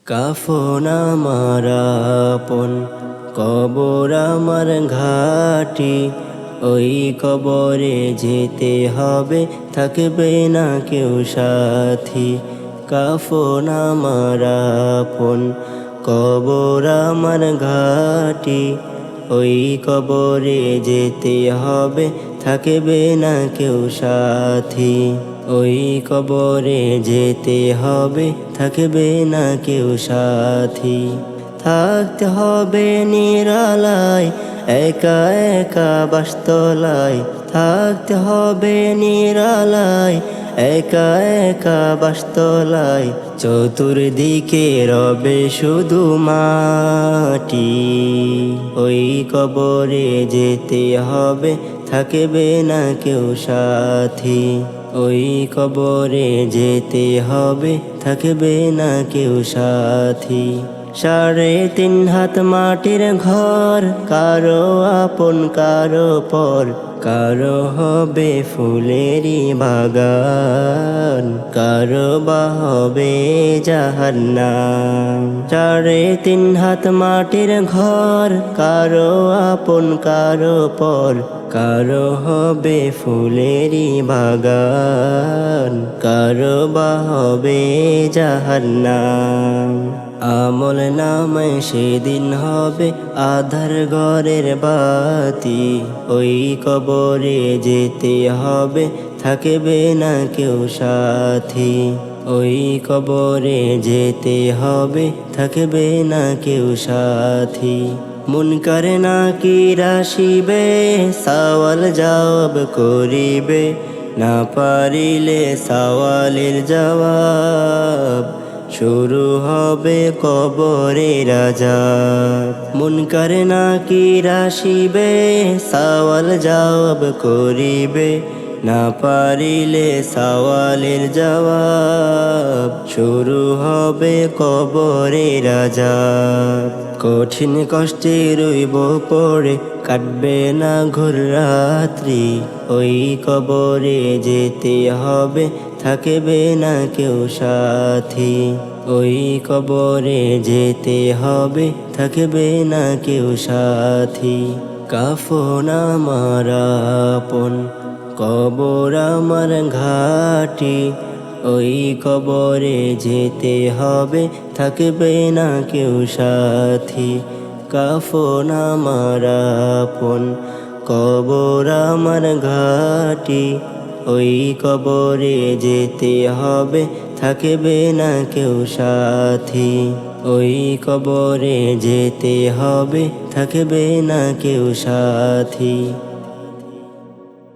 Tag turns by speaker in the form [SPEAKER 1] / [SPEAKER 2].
[SPEAKER 1] কাফন আমার আপন, কবর আমার ঘাটি। ওই কবরে যেতে হবে, থাকবে না কেউ সাথী। কাফন আমার আপন, কবর আমার ঘাটি। ওই কবরে যেতে হবে, থাকবে না কেউ সাথী। ওই কবরে যেতে হবে, থাকবে না কেউ সাথী। থাকতে হবে নিরালায়, একা একা বাসতলায়। থাকতে হবে নিরালায়, একা একা বাসতলায়। চতুর্দিকে রবে শুধু মাটি। ওই কবরে যেতে হবে, থাকবে না কেউ সাথী। ওই কবরে যেতে হবে, থাকবে না কেউ সাথী। 3.5 হাত মাটির ঘর, কারো আপন কারো পর। কারো হবে ফুলেরই বাগান, কারো বা হবে জাহান্নাম। 3.5 হাত মাটির ঘর, কারো আপন কারো পর। কারো হবে ফুলেরই বাগান, কারো বা হবে জাহান্নাম। আমল নামে সেদিন হবে আধার ঘরের বাতি। ওই কবরে যেতে হবে, থাকবে না কেউ সাথী। ওই কবরে যেতে হবে, থাকবে না কেউ সাথী। মুনকার নাকির আসিবে, সওয়াল জবাব করিবে। না পারিলে সওয়ালের জবাব, শুরু হবে কবরের আযাব। মুনকার নাকির আসিবে, সওয়াল জবাব করিবে। না পারিলে সওয়ালের জবাব, শুরু হবে কবরের আযাব। কঠিন কষ্টে রইব পড়ে, কাটবে না ঘোর রাত্রি। ওই কবরে যেতে হবে, থাকবে না কেউ সাথী। ওই কবরে যেতে হবে, থাকবে না কেউ সাথী। কাফন আমার আপন, কবর আমার ঘাটি। ওই কবরে যেতে হবে, থাকবে না কেউ সাথী। কাফন আমার আপন, কবর আমার ঘাটি। ওই কবরে যেতে হবে, থাকবে না কেউ সাথী। ওই কবরে যেতে হবে, থাকবে না কেউ সাথী।